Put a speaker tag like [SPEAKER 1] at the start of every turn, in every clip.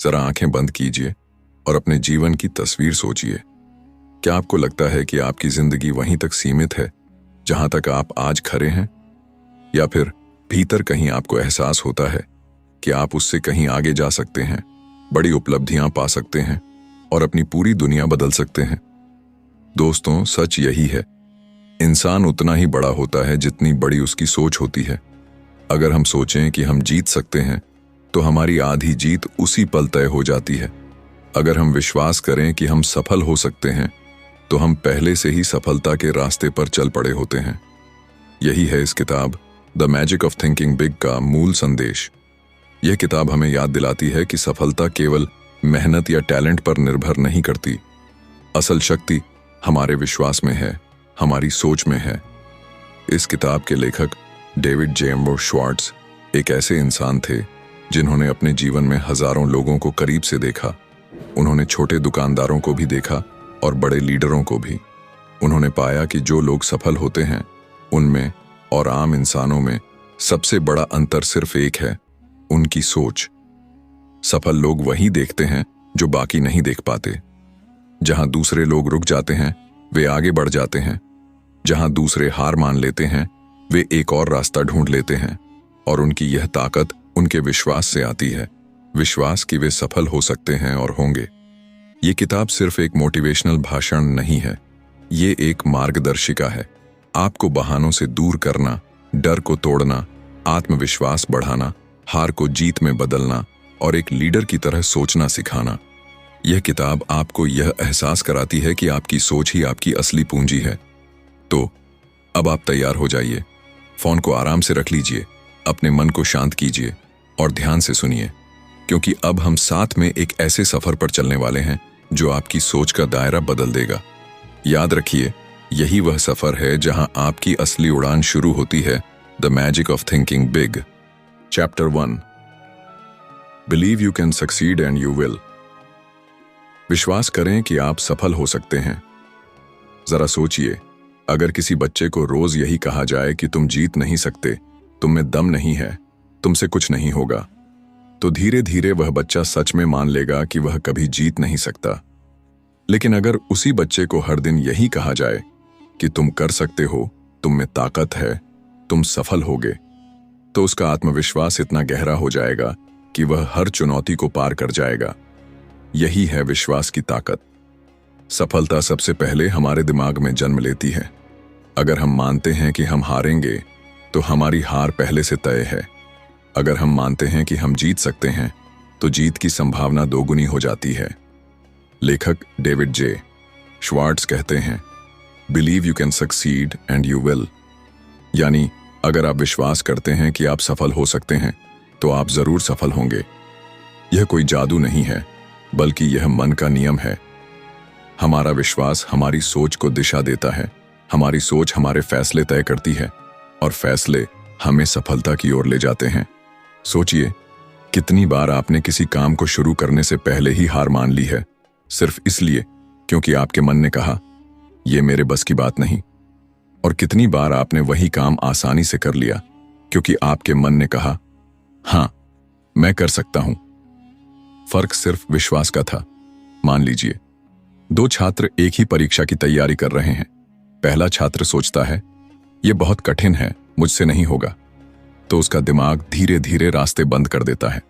[SPEAKER 1] जरा आंखें बंद कीजिए और अपने जीवन की तस्वीर सोचिए। क्या आपको लगता है कि आपकी जिंदगी वहीं तक सीमित है जहां तक आप आज खड़े हैं, या फिर भीतर कहीं आपको एहसास होता है कि आप उससे कहीं आगे जा सकते हैं, बड़ी उपलब्धियां पा सकते हैं और अपनी पूरी दुनिया बदल सकते हैं? दोस्तों, सच यही है, इंसान उतना ही बड़ा होता है जितनी बड़ी उसकी सोच होती है। अगर हम सोचें कि हम जीत सकते हैं तो हमारी आधी जीत उसी पल तय हो जाती है। अगर हम विश्वास करें कि हम सफल हो सकते हैं तो हम पहले से ही सफलता के रास्ते पर चल पड़े होते हैं। यही है इस किताब the magic of thinking big का मूल संदेश। यह किताब हमें याद दिलाती है कि सफलता केवल मेहनत या टैलेंट पर निर्भर नहीं करती। असल शक्ति हमारे विश्वास में है, हमारी सोच में है। इस किताब के लेखक डेविड जे एम्बर श्वार्ट्ज एक ऐसे इंसान थे जिन्होंने अपने जीवन में हजारों लोगों को करीब से देखा। उन्होंने छोटे दुकानदारों को भी देखा और बड़े लीडरों को भी। उन्होंने पाया कि जो लोग सफल होते हैं उनमें और आम इंसानों में सबसे बड़ा अंतर सिर्फ एक है, उनकी सोच। सफल लोग वही देखते हैं जो बाकी नहीं देख पाते। जहां दूसरे लोग रुक जाते हैं वे आगे बढ़ जाते हैं। जहां दूसरे हार मान लेते हैं वे एक और रास्ता ढूंढ लेते हैं। और उनकी यह ताकत उनके विश्वास से आती है, विश्वास कि वे सफल हो सकते हैं और होंगे। ये किताब सिर्फ एक मोटिवेशनल भाषण नहीं है, ये एक मार्गदर्शिका है। आपको बहानों से दूर करना, डर को तोड़ना, आत्मविश्वास बढ़ाना, हार को जीत में बदलना और एक लीडर की तरह सोचना सिखाना। यह किताब आपको यह एहसास कराती है कि आपकी सोच ही आपकी असली पूंजी है। तो अब आप तैयार हो जाइए, फोन को आराम से रख लीजिए, अपने मन को शांत कीजिए और ध्यान से सुनिए, क्योंकि अब हम साथ में एक ऐसे सफर पर चलने वाले हैं जो आपकी सोच का दायरा बदल देगा। याद रखिए, यही वह सफर है जहां आपकी असली उड़ान शुरू होती है। The magic of thinking big. Chapter 1, believe you can succeed and you will. विश्वास करें कि आप सफल हो सकते हैं। जरा सोचिए, अगर किसी बच्चे को रोज यही कहा जाए कि तुम जीत नहीं सकते, तुम में दम नहीं है, तुमसे कुछ नहीं होगा, तो धीरे धीरे वह बच्चा सच में मान लेगा कि वह कभी जीत नहीं सकता। लेकिन अगर उसी बच्चे को हर दिन यही कहा जाए कि तुम कर सकते हो, तुम में ताकत है, तुम सफल होगे, तो उसका आत्मविश्वास इतना गहरा हो जाएगा कि वह हर चुनौती को पार कर जाएगा। यही है विश्वास की ताकत। सफलता सबसे पहले हमारे दिमाग में जन्म लेती है। अगर हम मानते हैं कि हम हारेंगे तो हमारी हार पहले से तय है। अगर हम मानते हैं कि हम जीत सकते हैं तो जीत की संभावना दोगुनी हो जाती है। लेखक डेविड जे श्वार्ट्ज कहते हैं, believe you can succeed and you will. यानी अगर आप विश्वास करते हैं कि आप सफल हो सकते हैं तो आप जरूर सफल होंगे। यह कोई जादू नहीं है, बल्कि यह मन का नियम है। हमारा विश्वास हमारी सोच को दिशा देता है, हमारी सोच हमारे फैसले तय करती है और फैसले हमें सफलता की ओर ले जाते हैं। सोचिए, कितनी बार आपने किसी काम को शुरू करने से पहले ही हार मान ली है, सिर्फ इसलिए क्योंकि आपके मन ने कहा, यह मेरे बस की बात नहीं। और कितनी बार आपने वही काम आसानी से कर लिया क्योंकि आपके मन ने कहा, हां, मैं कर सकता हूं। फर्क सिर्फ विश्वास का था। मान लीजिए, 2 छात्र एक ही परीक्षा की तैयारी कर रहे हैं। पहला छात्र सोचता है, यह बहुत कठिन है, मुझसे नहीं होगा, तो उसका दिमाग धीरे धीरे रास्ते बंद कर देता है।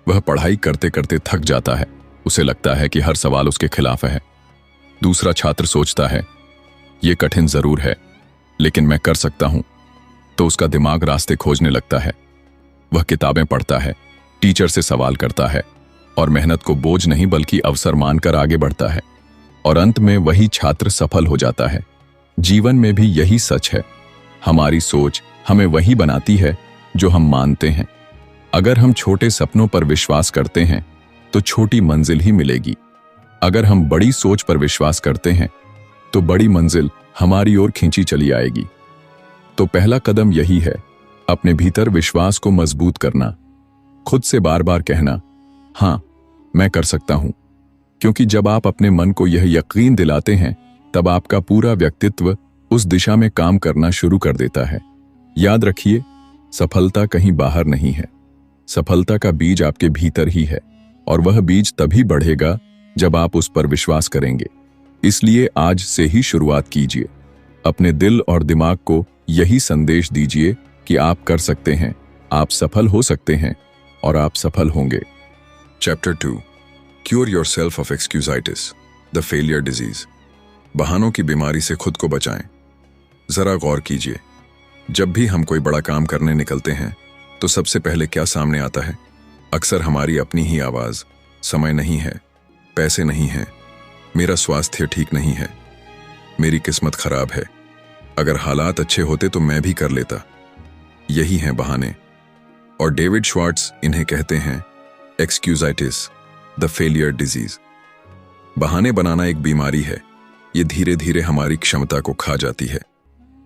[SPEAKER 1] वह पढ़ाई करते करते थक जाता है, उसे लगता है कि हर सवाल उसके खिलाफ है। दूसरा छात्र सोचता है, यह कठिन जरूर है, लेकिन मैं कर सकता हूं, तो उसका दिमाग रास्ते खोजने लगता है। वह किताबें पढ़ता है, टीचर से सवाल करता है और मेहनत को बोझ नहीं बल्कि अवसर मानकर आगे बढ़ता है। और अंत में वही छात्र सफल हो जाता है। जीवन में भी यही सच है। हमारी सोच हमें वही बनाती है जो हम मानते हैं। अगर हम छोटे सपनों पर विश्वास करते हैं तो छोटी मंजिल ही मिलेगी। अगर हम बड़ी सोच पर विश्वास करते हैं तो बड़ी मंजिल हमारी ओर खींची चली आएगी। तो पहला कदम यही है, अपने भीतर विश्वास को मजबूत करना। खुद से बार बार कहना, हां, मैं कर सकता हूं। क्योंकि जब आप अपने मन को यह यकीन दिलाते हैं, तब आपका पूरा व्यक्तित्व उस दिशा में काम करना शुरू कर देता है। याद रखिए, सफलता कहीं बाहर नहीं है, सफलता का बीज आपके भीतर ही है। और वह बीज तभी बढ़ेगा जब आप उस पर विश्वास करेंगे। इसलिए आज से ही शुरुआत कीजिए। अपने दिल और दिमाग को यही संदेश दीजिए कि आप कर सकते हैं, आप सफल हो सकते हैं और आप सफल होंगे। Chapter 2, cure yourself of excusitis, the failure disease. बहानों की बीमारी से खुद को बचाएं। जरा गौर कीजिए, जब भी हम कोई बड़ा काम करने निकलते हैं तो सबसे पहले क्या सामने आता है? अक्सर हमारी अपनी ही आवाज, समय नहीं है, पैसे नहीं हैं, मेरा स्वास्थ्य ठीक नहीं है, मेरी किस्मत खराब है, अगर हालात अच्छे होते तो मैं भी कर लेता। यही हैं बहाने, और डेविड श्वार्ट्ज इन्हें कहते हैं एक्सक्यूजाइटिस, द फेलियर डिजीज। बहाने बनाना एक बीमारी है। ये धीरे धीरे हमारी क्षमता को खा जाती है,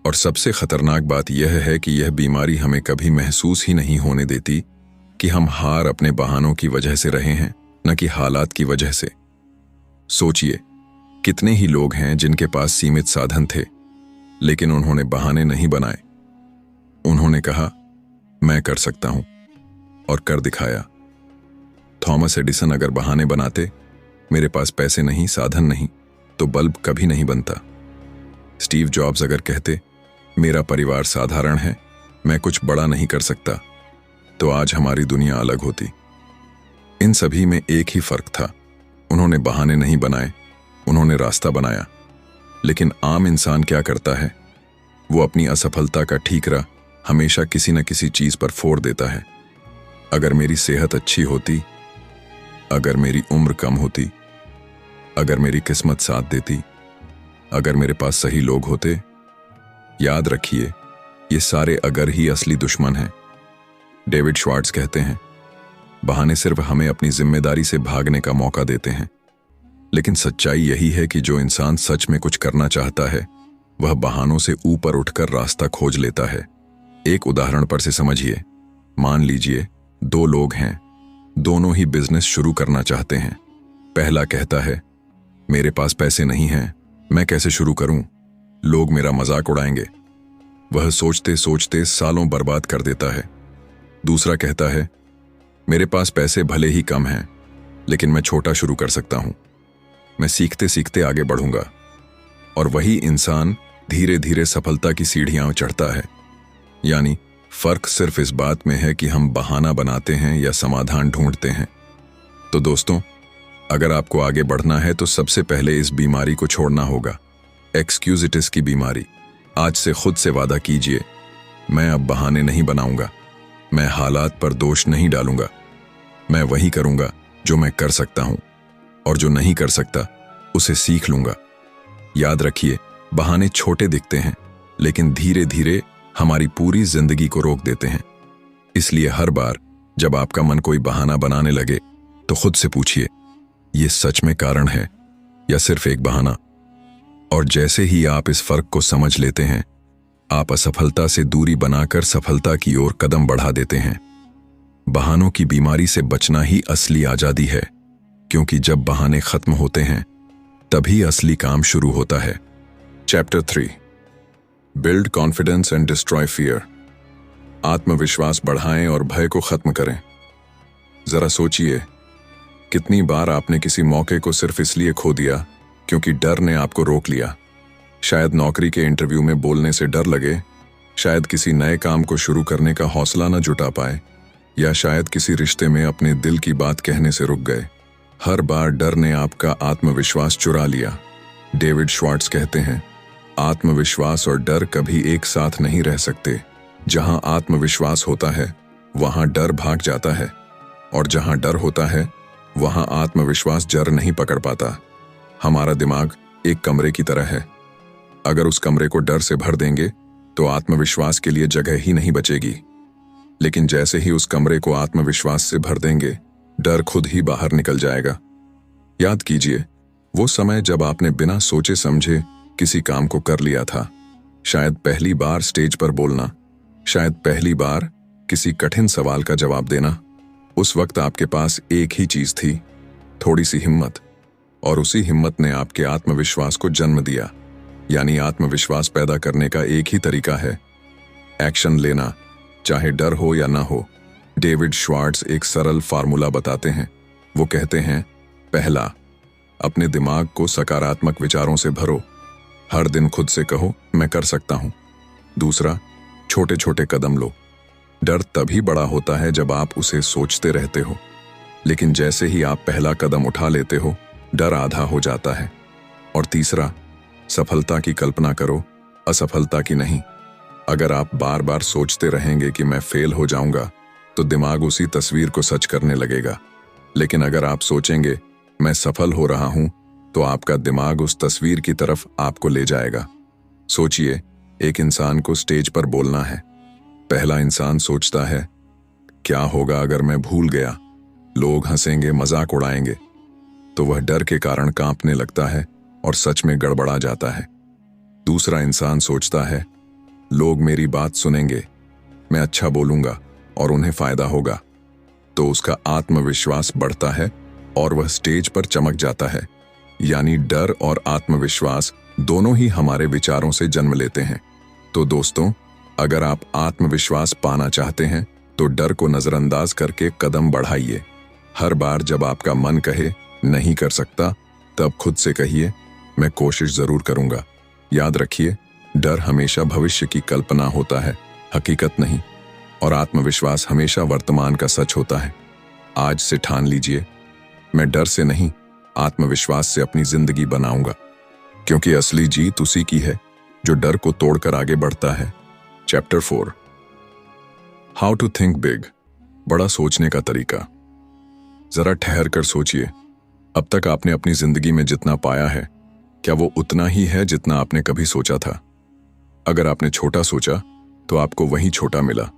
[SPEAKER 1] और सबसे खतरनाक बात यह है कि यह बीमारी हमें कभी महसूस ही नहीं होने देती कि हम हार अपने बहानों की वजह से रहे हैं, न कि हालात की वजह से। सोचिए, कितने ही लोग हैं जिनके पास सीमित साधन थे, लेकिन उन्होंने बहाने नहीं बनाए। उन्होंने कहा, मैं कर सकता हूं, और कर दिखाया। थॉमस एडिसन अगर बहाने बनाते, मेरे पास पैसे नहीं, साधन नहीं, तो बल्ब कभी नहीं बनता। स्टीव जॉब्स अगर कहते, मेरा परिवार साधारण है, मैं कुछ बड़ा नहीं कर सकता, तो आज हमारी दुनिया अलग होती। इन सभी में एक ही फर्क था, उन्होंने बहाने नहीं बनाए, उन्होंने रास्ता बनाया। लेकिन आम इंसान क्या करता है? वो अपनी असफलता का ठीकरा हमेशा किसी न किसी चीज पर फोड़ देता है। अगर मेरी सेहत अच्छी होती, अगर मेरी उम्र कम होती, अगर मेरी किस्मत साथ देती, अगर मेरे पास सही लोग होते। याद रखिए, ये सारे अगर ही असली दुश्मन हैं। डेविड श्वार्ट्ज कहते हैं, बहाने सिर्फ हमें अपनी जिम्मेदारी से भागने का मौका देते हैं। लेकिन सच्चाई यही है कि जो इंसान सच में कुछ करना चाहता है, वह बहानों से ऊपर उठकर रास्ता खोज लेता है। एक उदाहरण पर से समझिए। मान लीजिए 2 लोग हैं, दोनों ही बिजनेस शुरू करना चाहते हैं। पहला कहता है, मेरे पास पैसे नहीं हैं, मैं कैसे शुरू करूं? लोग मेरा मजाक उड़ाएंगे। वह सोचते सोचते सालों बर्बाद कर देता है। दूसरा कहता है, मेरे पास पैसे भले ही कम हैं, लेकिन मैं छोटा शुरू कर सकता हूं, मैं सीखते सीखते आगे बढ़ूंगा। और वही इंसान धीरे धीरे सफलता की सीढ़ियां चढ़ता है। यानी फर्क सिर्फ इस बात में है कि हम बहाना बनाते हैं या समाधान ढूंढते हैं। तो दोस्तों, अगर आपको आगे बढ़ना है तो सबसे पहले इस बीमारी को छोड़ना होगा, एक्सक्यूजिटिस की बीमारी। आज से खुद से वादा कीजिए, मैं अब बहाने नहीं बनाऊंगा, मैं हालात पर दोष नहीं डालूंगा, मैं वही करूंगा जो मैं कर सकता हूं, और जो नहीं कर सकता उसे सीख लूंगा। याद रखिए, बहाने छोटे दिखते हैं, लेकिन धीरे धीरे हमारी पूरी जिंदगी को रोक देते हैं। इसलिए हर बार जब आपका मन कोई बहाना बनाने लगे, तो खुद से पूछिए, ये सच में कारण है या सिर्फ एक बहाना? और जैसे ही आप इस फर्क को समझ लेते हैं, आप असफलता से दूरी बनाकर सफलता की ओर कदम बढ़ा देते हैं। बहानों की बीमारी से बचना ही असली आजादी है, क्योंकि जब बहाने खत्म होते हैं, तभी असली काम शुरू होता है। Chapter 3, build confidence and destroy fear. आत्मविश्वास बढ़ाएं और भय को खत्म करें। जरा सोचिए, कितनी बार आपने किसी मौके को सिर्फ इसलिए खो दिया क्योंकि डर ने आपको रोक लिया। शायद नौकरी के इंटरव्यू में बोलने से डर लगे, शायद किसी नए काम को शुरू करने का हौसला न जुटा पाए, या शायद किसी रिश्ते में अपने दिल की बात कहने से रुक गए। हर बार डर ने आपका आत्मविश्वास चुरा लिया। डेविड श्वार्ट्ज कहते हैं, आत्मविश्वास और डर कभी एक साथ नहीं रह सकते। जहां आत्मविश्वास होता है, वहां डर भाग जाता है, और जहां डर होता है, वहां आत्मविश्वास जड़ नहीं पकड़ पाता। हमारा दिमाग एक कमरे की तरह है। अगर उस कमरे को डर से भर देंगे तो आत्मविश्वास के लिए जगह ही नहीं बचेगी। लेकिन जैसे ही उस कमरे को आत्मविश्वास से भर देंगे, डर खुद ही बाहर निकल जाएगा। याद कीजिए, वो समय जब आपने बिना सोचे समझे किसी काम को कर लिया था। शायद पहली बार स्टेज पर बोलना, शायद पहली बार किसी कठिन सवाल का जवाब देना। उस वक्त आपके पास एक ही चीज थी, थोड़ी सी हिम्मत, और उसी हिम्मत ने आपके आत्मविश्वास को जन्म दिया। यानी आत्मविश्वास पैदा करने का एक ही तरीका है, एक्शन लेना, चाहे डर हो या ना हो। डेविड श्वार्ट्ज एक सरल फार्मूला बताते हैं, वो कहते हैं, पहला, अपने दिमाग को सकारात्मक विचारों से भरो। हर दिन खुद से कहो, मैं कर सकता हूं। दूसरा, छोटे छोटे कदम लो। डर तभी बड़ा होता है जब आप उसे सोचते रहते हो, लेकिन जैसे ही आप पहला कदम उठा लेते हो, डर आधा हो जाता है। और तीसरा, सफलता की कल्पना करो, असफलता की नहीं। अगर आप बार बार सोचते रहेंगे कि मैं फेल हो जाऊंगा, तो दिमाग उसी तस्वीर को सच करने लगेगा। लेकिन अगर आप सोचेंगे, मैं सफल हो रहा हूं, तो आपका दिमाग उस तस्वीर की तरफ आपको ले जाएगा। सोचिए, एक इंसान को स्टेज पर बोलना है। पहला इंसान सोचता है, क्या होगा अगर मैं भूल गया? लोग हंसेंगे, मजाक उड़ाएंगे। तो वह डर के कारण कांपने लगता है और सच में गड़बड़ा जाता है। दूसरा इंसान सोचता है, लोग मेरी बात सुनेंगे, मैं अच्छा बोलूंगा और उन्हें फायदा होगा। तो उसका आत्मविश्वास बढ़ता है और वह स्टेज पर चमक जाता है। यानी डर और आत्मविश्वास दोनों ही हमारे विचारों से जन्म लेते हैं। तो दोस्तों, अगर आप आत्मविश्वास पाना चाहते हैं, तो डर को नजरअंदाज करके कदम बढ़ाइए। हर बार जब आपका मन कहे नहीं कर सकता, तब खुद से कहिए, मैं कोशिश जरूर करूंगा। याद रखिए, डर हमेशा भविष्य की कल्पना होता है, हकीकत नहीं। और आत्मविश्वास हमेशा वर्तमान का सच होता है। आज से ठान लीजिए, मैं डर से नहीं, आत्मविश्वास से अपनी जिंदगी बनाऊंगा। क्योंकि असली जीत उसी की है जो डर को तोड़कर आगे बढ़ता है। Chapter 4, how to think big, बड़ा सोचने का तरीका। जरा ठहर कर सोचिए, अब तक आपने अपनी जिंदगी में जितना पाया है, क्या वो उतना ही है जितना आपने कभी सोचा था? अगर आपने छोटा सोचा, तो आपको वही छोटा मिला।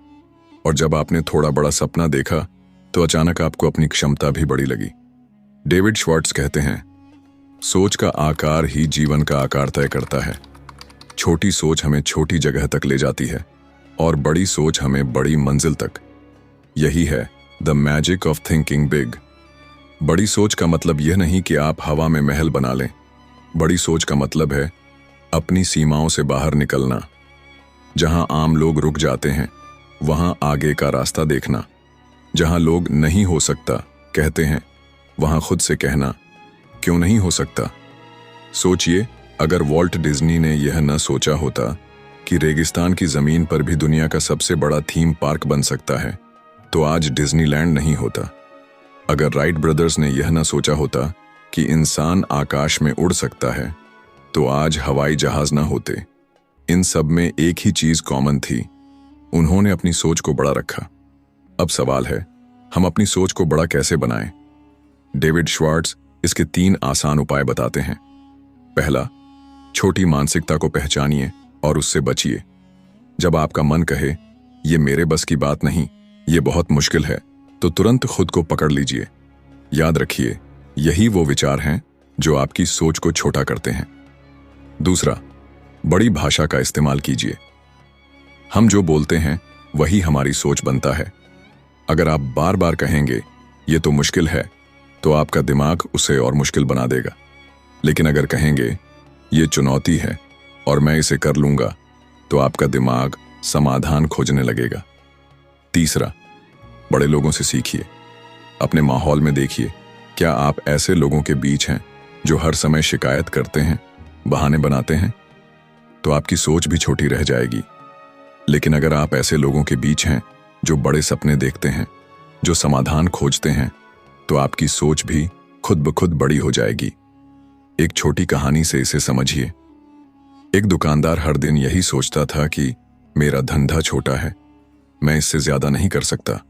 [SPEAKER 1] और जब आपने थोड़ा बड़ा सपना देखा, तो अचानक आपको अपनी क्षमता भी बड़ी लगी। डेविड श्वार्ट्ज कहते हैं, सोच का आकार ही जीवन का आकार तय करता है। छोटी सोच हमें छोटी जगह तक ले जाती है और बड़ी सोच हमें बड़ी मंजिल तक। यही है the magic of thinking big. बड़ी सोच का मतलब यह नहीं कि आप हवा में महल बना लें। बड़ी सोच का मतलब है अपनी सीमाओं से बाहर निकलना। जहां आम लोग रुक जाते हैं, वहां आगे का रास्ता देखना। जहां लोग नहीं हो सकता कहते हैं, वहां खुद से कहना, क्यों नहीं हो सकता? सोचिए, अगर वॉल्ट डिज्नी ने यह न सोचा होता कि रेगिस्तान की जमीन पर भी दुनिया का सबसे बड़ा थीम पार्क बन सकता है, तो आज डिज्नीलैंड नहीं होता। अगर राइट ब्रदर्स ने यह न सोचा होता कि इंसान आकाश में उड़ सकता है, तो आज हवाई जहाज न होते। इन सब में एक ही चीज कॉमन थी, उन्होंने अपनी सोच को बड़ा रखा। अब सवाल है, हम अपनी सोच को बड़ा कैसे बनाएं? डेविड श्वार्ट्ज इसके 3 आसान उपाय बताते हैं। पहला, छोटी मानसिकता को पहचानिए और उससे बचिए। जब आपका मन कहे, ये मेरे बस की बात नहीं, ये बहुत मुश्किल है, तो तुरंत खुद को पकड़ लीजिए। याद रखिए, यही वो विचार हैं जो आपकी सोच को छोटा करते हैं। दूसरा, बड़ी भाषा का इस्तेमाल कीजिए। हम जो बोलते हैं वही हमारी सोच बनता है। अगर आप बार बार कहेंगे ये तो मुश्किल है, तो आपका दिमाग उसे और मुश्किल बना देगा। लेकिन अगर कहेंगे ये चुनौती है और मैं इसे कर लूंगा, तो आपका दिमाग समाधान खोजने लगेगा। तीसरा, बड़े लोगों से सीखिए। अपने माहौल में देखिए, क्या आप ऐसे लोगों के बीच हैं जो हर समय शिकायत करते हैं, बहाने बनाते हैं? तो आपकी सोच भी छोटी रह जाएगी। लेकिन अगर आप ऐसे लोगों के बीच हैं जो बड़े सपने देखते हैं, जो समाधान खोजते हैं, तो आपकी सोच भी खुद ब खुद बड़ी हो जाएगी। एक छोटी कहानी से इसे समझिए। एक दुकानदार हर दिन यही सोचता था कि मेरा धंधा छोटा है, मैं इससे ज्यादा नहीं कर सकता।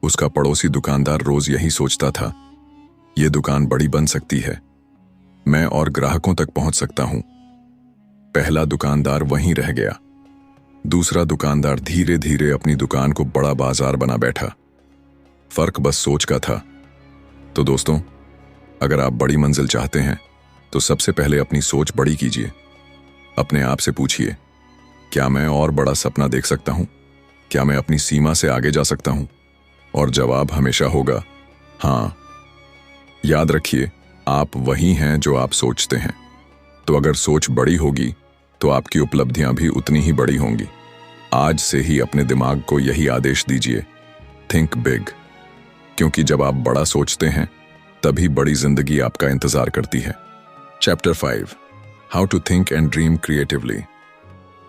[SPEAKER 1] उसका पड़ोसी दुकानदार रोज यही सोचता था, ये दुकान बड़ी बन सकती है, मैं और ग्राहकों तक पहुंच सकता हूं। पहला दुकानदार वहीं रह गया। दूसरा दुकानदार धीरे धीरे अपनी दुकान को बड़ा बाजार बना बैठा। फर्क बस सोच का था। तो दोस्तों, अगर आप बड़ी मंजिल चाहते हैं, तो सबसे पहले अपनी सोच बड़ी कीजिए। अपने आप से पूछिए, क्या मैं और बड़ा सपना देख सकता हूं? क्या मैं अपनी सीमा से आगे जा सकता हूं? और जवाब हमेशा होगा हाँ। याद रखिए, आप वही हैं जो आप सोचते हैं। तो अगर सोच बड़ी होगी, तो आपकी उपलब्धियां भी उतनी ही बड़ी होंगी। आज से ही अपने दिमाग को यही आदेश दीजिए, थिंक बिग। क्योंकि जब आप बड़ा सोचते हैं, तभी बड़ी जिंदगी आपका इंतजार करती है। Chapter 5, how to think and dream creatively.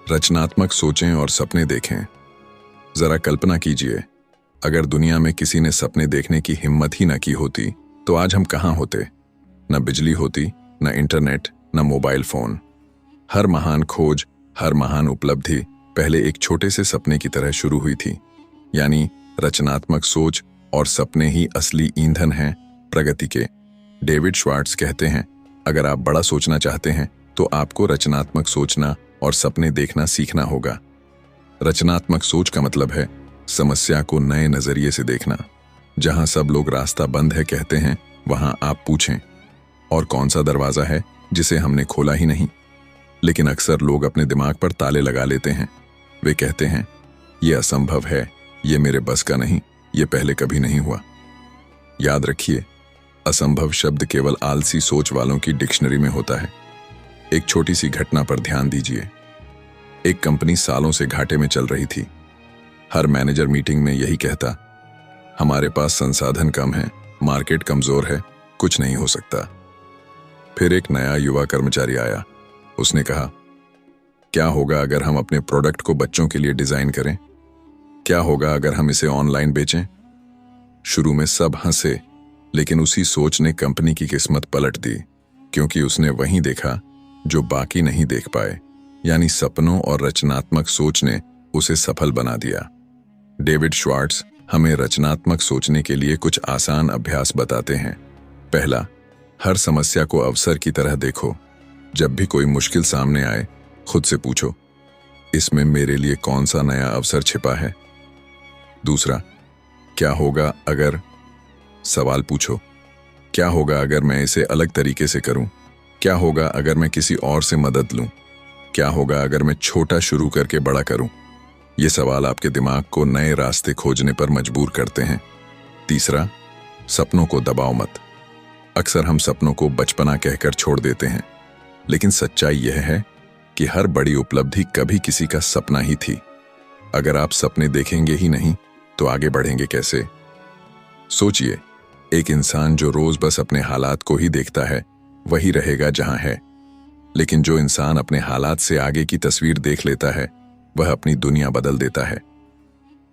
[SPEAKER 1] रचनात्मक सोचें और सपने देखें। जरा कल्पना कीजिए, अगर दुनिया में किसी ने सपने देखने की हिम्मत ही न की होती तो आज हम कहाँ होते। न बिजली होती, न इंटरनेट, न मोबाइल फोन। हर महान खोज, हर महान उपलब्धि पहले एक छोटे से सपने की तरह शुरू हुई थी। यानी रचनात्मक सोच और सपने ही असली ईंधन हैं प्रगति के। डेविड श्वार्ट्ज कहते हैं, अगर आप बड़ा सोचना चाहते हैं तो आपको रचनात्मक सोचना और सपने देखना सीखना होगा। रचनात्मक सोच का मतलब है समस्या को नए नजरिए से देखना। जहां सब लोग रास्ता बंद है कहते हैं, वहां आप पूछें, और कौन सा दरवाजा है जिसे हमने खोला ही नहीं। लेकिन अक्सर लोग अपने दिमाग पर ताले लगा लेते हैं। वे कहते हैं, यह असंभव है, ये मेरे बस का नहीं, ये पहले कभी नहीं हुआ। याद रखिए, असंभव शब्द केवल आलसी सोच वालों की डिक्शनरी में होता है। एक छोटी सी घटना पर ध्यान दीजिए। एक कंपनी सालों से घाटे में चल रही थी। हर मैनेजर मीटिंग में यही कहता, हमारे पास संसाधन कम है, मार्केट कमजोर है, कुछ नहीं हो सकता। फिर एक नया युवा कर्मचारी आया। उसने कहा, क्या होगा अगर हम अपने प्रोडक्ट को बच्चों के लिए डिजाइन करें? क्या होगा अगर हम इसे ऑनलाइन बेचें? शुरू में सब हंसे, लेकिन उसी सोच ने कंपनी की किस्मत पलट दी, क्योंकि उसने वहीं देखा जो बाकी नहीं देख पाए। यानी सपनों और रचनात्मक सोच ने उसे सफल बना दिया। डेविड श्वार्ट्ज हमें रचनात्मक सोचने के लिए कुछ आसान अभ्यास बताते हैं। पहला, हर समस्या को अवसर की तरह देखो। जब भी कोई मुश्किल सामने आए, खुद से पूछो, इसमें मेरे लिए कौन सा नया अवसर छिपा है? दूसरा, क्या होगा अगर, सवाल पूछो, क्या होगा अगर मैं इसे अलग तरीके से करूं? क्या होगा अगर मैं किसी और से मदद लूं? क्या होगा अगर मैं छोटा शुरू करके बड़ा करूं? ये सवाल आपके दिमाग को नए रास्ते खोजने पर मजबूर करते हैं। तीसरा, सपनों को दबाओ मत। अक्सर हम सपनों को बचपना कहकर छोड़ देते हैं, लेकिन सच्चाई यह है कि हर बड़ी उपलब्धि कभी किसी का सपना ही थी। अगर आप सपने देखेंगे ही नहीं तो आगे बढ़ेंगे कैसे? सोचिए, एक इंसान जो रोज बस अपने हालात को ही देखता है वही रहेगा जहां है, लेकिन जो इंसान अपने हालात से आगे की तस्वीर देख लेता है वह अपनी दुनिया बदल देता है।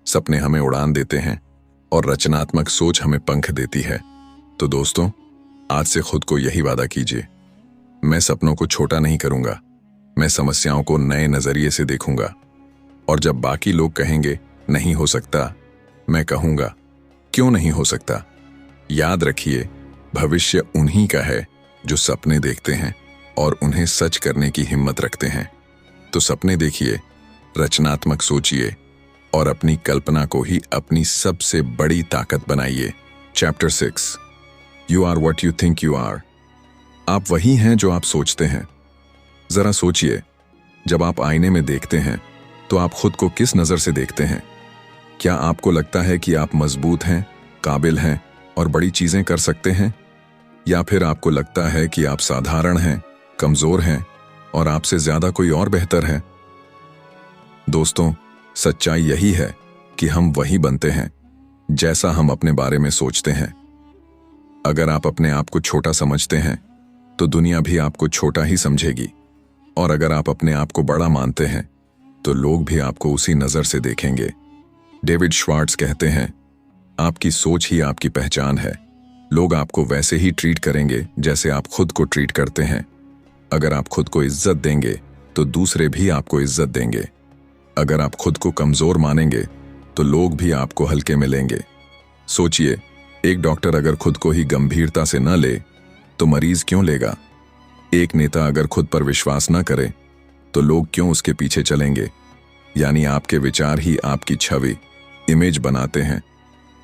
[SPEAKER 1] सपने हमें उड़ान देते हैं और रचनात्मक सोच हमें पंख देती है। तो दोस्तों, आज से खुद को यही वादा कीजिए, मैं सपनों को छोटा नहीं करूंगा, मैं समस्याओं को नए नजरिए से देखूंगा। और जब बाकी लोग कहेंगे नहीं हो सकता, मैं कहूंगा क्यों नहीं हो सकता। याद रखिए, भविष्य उन्हीं का है जो सपने देखते हैं और उन्हें सच करने की हिम्मत रखते हैं। तो सपने देखिए, रचनात्मक सोचिए और अपनी कल्पना को ही अपनी सबसे बड़ी ताकत बनाइए। Chapter 6, you are what you think you are. आप वही हैं जो आप सोचते हैं। जरा सोचिए, जब आप आईने में देखते हैं तो आप खुद को किस नजर से देखते हैं? क्या आपको लगता है कि आप मजबूत हैं, काबिल हैं और बड़ी चीजें कर सकते हैं? या फिर आपको लगता है कि आप साधारण हैं, कमजोर हैं और आपसे ज्यादा कोई और बेहतर है? दोस्तों, सच्चाई यही है कि हम वही बनते हैं जैसा हम अपने बारे में सोचते हैं। अगर आप अपने आप को छोटा समझते हैं तो दुनिया भी आपको छोटा ही समझेगी, और अगर आप अपने आप को बड़ा मानते हैं तो लोग भी आपको उसी नजर से देखेंगे। डेविड श्वार्ट्ज कहते हैं, आपकी सोच ही आपकी पहचान है। लोग आपको वैसे ही ट्रीट करेंगे जैसे आप खुद को ट्रीट करते हैं। अगर आप खुद को इज्जत देंगे तो दूसरे भी आपको इज्जत देंगे। अगर आप खुद को कमजोर मानेंगे तो लोग भी आपको हल्के में लेंगे। सोचिए, एक डॉक्टर अगर खुद को ही गंभीरता से न ले तो मरीज क्यों लेगा? एक नेता अगर खुद पर विश्वास न करे तो लोग क्यों उसके पीछे चलेंगे? यानी आपके विचार ही आपकी छवि, इमेज बनाते हैं,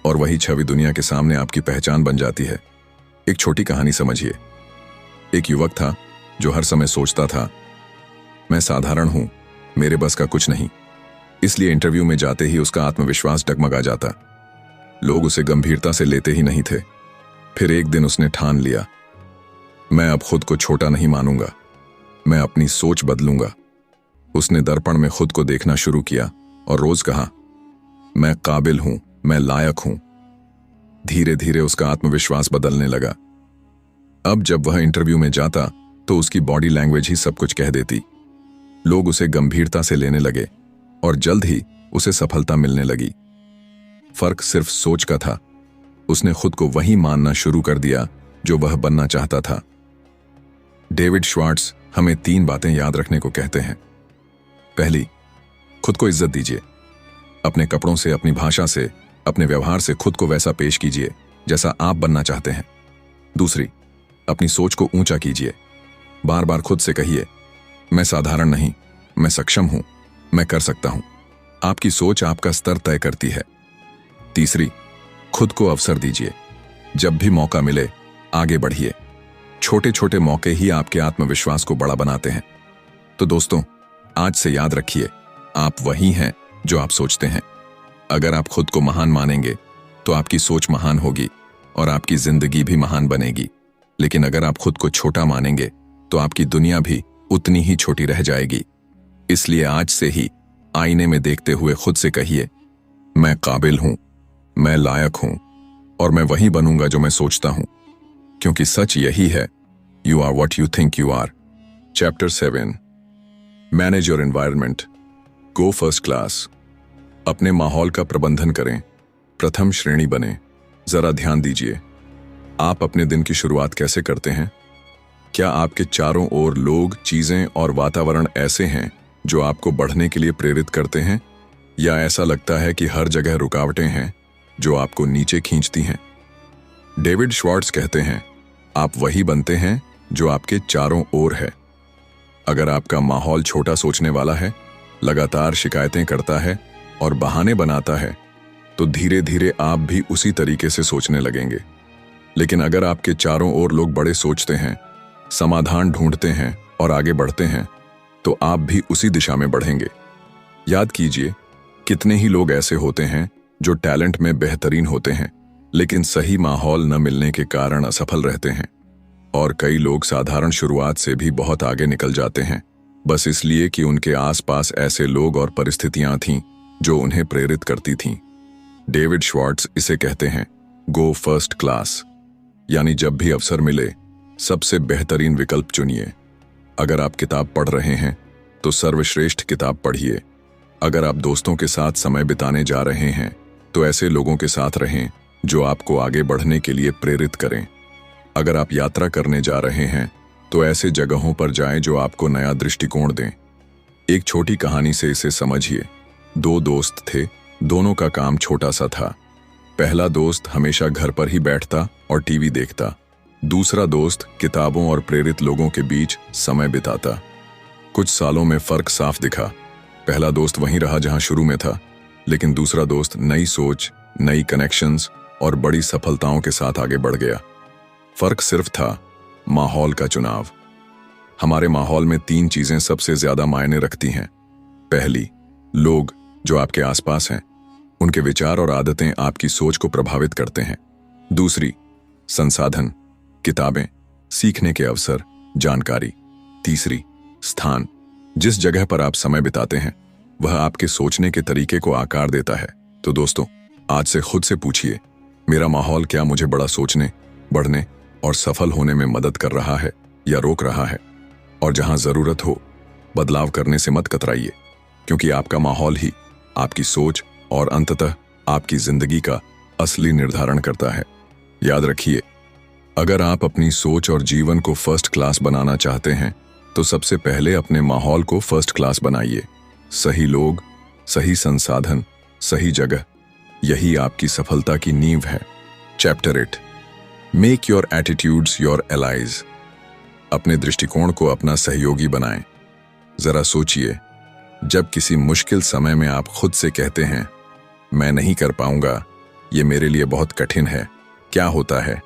[SPEAKER 1] और वही छवि दुनिया के सामने आपकी पहचान बन जाती है। एक छोटी कहानी समझिए। एक युवक था जो हर समय सोचता था, मैं साधारण हूं, मेरे बस का कुछ नहीं। इसलिए इंटरव्यू में जाते ही उसका आत्मविश्वास डगमगा जाता। लोग उसे गंभीरता से लेते ही नहीं थे। फिर एक दिन उसने ठान लिया, मैं अब खुद को छोटा नहीं मानूंगा, मैं अपनी सोच बदलूंगा। उसने दर्पण में खुद को देखना शुरू किया और रोज कहा, मैं काबिल हूं, मैं लायक हूं। धीरे धीरे उसका आत्मविश्वास बदलने लगा। अब जब वह इंटरव्यू में जाता तो उसकी बॉडी लैंग्वेज ही सब कुछ कह देती। लोग उसे गंभीरता से लेने लगे और जल्द ही उसे सफलता मिलने लगी। फर्क सिर्फ सोच का था। उसने खुद को वही मानना शुरू कर दिया जो वह बनना चाहता था। डेविड श्वार्ट्ज हमें 3 बातें याद रखने को कहते हैं। पहली, खुद को इज्जत दीजिए। अपने कपड़ों से, अपनी भाषा से, अपने व्यवहार से खुद को वैसा पेश कीजिए जैसा आप बनना चाहते हैं। दूसरी, अपनी सोच को ऊंचा कीजिए। बार बार खुद से कहिए, मैं साधारण नहीं, मैं सक्षम हूं, मैं कर सकता हूं। आपकी सोच आपका स्तर तय करती है। तीसरी, खुद को अवसर दीजिए। जब भी मौका मिले आगे बढ़िए। छोटे छोटे मौके ही आपके आत्मविश्वास को बड़ा बनाते हैं। तो दोस्तों, आज से याद रखिए, आप वही हैं जो आप सोचते हैं। अगर आप खुद को महान मानेंगे तो आपकी सोच महान होगी और आपकी जिंदगी भी महान बनेगी। लेकिन अगर आप खुद को छोटा मानेंगे तो आपकी दुनिया भी उतनी ही छोटी रह जाएगी। इसलिए आज से ही आईने में देखते हुए खुद से कहिए, मैं काबिल हूं, मैं लायक हूं और मैं वही बनूंगा जो मैं सोचता हूं। क्योंकि सच यही है, you are what you think you are. Chapter 7, manage your environment, go first class. अपने माहौल का प्रबंधन करें, प्रथम श्रेणी बने। जरा ध्यान दीजिए, आप अपने दिन की शुरुआत कैसे करते हैं? क्या आपके चारों ओर लोग, चीजें और वातावरण ऐसे हैं जो आपको बढ़ने के लिए प्रेरित करते हैं, या ऐसा लगता है कि हर जगह रुकावटें हैं जो आपको नीचे खींचती हैं? डेविड श्वार्ट्ज कहते हैं, आप वही बनते हैं जो आपके चारों ओर है। अगर आपका माहौल छोटा सोचने वाला है, लगातार शिकायतें करता है और बहाने बनाता है, तो धीरे धीरे आप भी उसी तरीके से सोचने लगेंगे। लेकिन अगर आपके चारों ओर लोग बड़े सोचते हैं, समाधान ढूंढते हैं और आगे बढ़ते हैं, तो आप भी उसी दिशा में बढ़ेंगे। याद कीजिए, कितने ही लोग ऐसे होते हैं जो टैलेंट में बेहतरीन होते हैं लेकिन सही माहौल न मिलने के कारण असफल रहते हैं। और कई लोग साधारण शुरुआत से भी बहुत आगे निकल जाते हैं, बस इसलिए कि उनके आसपास ऐसे लोग और परिस्थितियां थीं जो उन्हें प्रेरित करती थीं। डेविड श्वार्ट्ज इसे कहते हैं, गो फर्स्ट क्लास। यानी जब भी अवसर मिले, सबसे बेहतरीन विकल्प चुनिए। अगर आप किताब पढ़ रहे हैं तो सर्वश्रेष्ठ किताब पढ़िए। अगर आप दोस्तों के साथ समय बिताने जा रहे हैं तो ऐसे लोगों के साथ रहें जो आपको आगे बढ़ने के लिए प्रेरित करें। अगर आप यात्रा करने जा रहे हैं तो ऐसे जगहों पर जाएं जो आपको नया दृष्टिकोण दें। एक छोटी कहानी से इसे समझिए। 2 दोस्त थे, दोनों का काम छोटा सा था। पहला दोस्त हमेशा घर पर ही बैठता और टीवी देखता। दूसरा दोस्त किताबों और प्रेरित लोगों के बीच समय बिताता। कुछ सालों में फर्क साफ दिखा। पहला दोस्त वहीं रहा जहां शुरू में था, लेकिन दूसरा दोस्त नई सोच, नई कनेक्शंस और बड़ी सफलताओं के साथ आगे बढ़ गया। फर्क सिर्फ था माहौल का चुनाव। हमारे माहौल में 3 चीजें सबसे ज्यादा मायने रखती हैं। पहली, लोग जो आपके आसपास हैं, उनके विचार और आदतें आपकी सोच को प्रभावित करते हैं। दूसरी, संसाधन, किताबें, सीखने के अवसर, जानकारी। तीसरी, स्थान, जिस जगह पर आप समय बिताते हैं वह आपके सोचने के तरीके को आकार देता है। तो दोस्तों, आज से खुद से पूछिए, मेरा माहौल क्या मुझे बड़ा सोचने, बढ़ने और सफल होने में मदद कर रहा है या रोक रहा है? और जहां जरूरत हो, बदलाव करने से मत कतराइए, क्योंकि आपका माहौल ही आपकी सोच और अंततः आपकी जिंदगी का असली निर्धारण करता है। याद रखिए, अगर आप अपनी सोच और जीवन को फर्स्ट क्लास बनाना चाहते हैं तो सबसे पहले अपने माहौल को फर्स्ट क्लास बनाइए। सही लोग, सही संसाधन, सही जगह, यही आपकी सफलता की नींव है। Chapter 8, make your attitudes your allies. अपने दृष्टिकोण को अपना सहयोगी बनाएं। जरा सोचिए, जब किसी मुश्किल समय में आप खुद से कहते हैं, मैं नहीं कर पाऊंगा, ये मेरे लिए बहुत कठिन है, क्या होता है?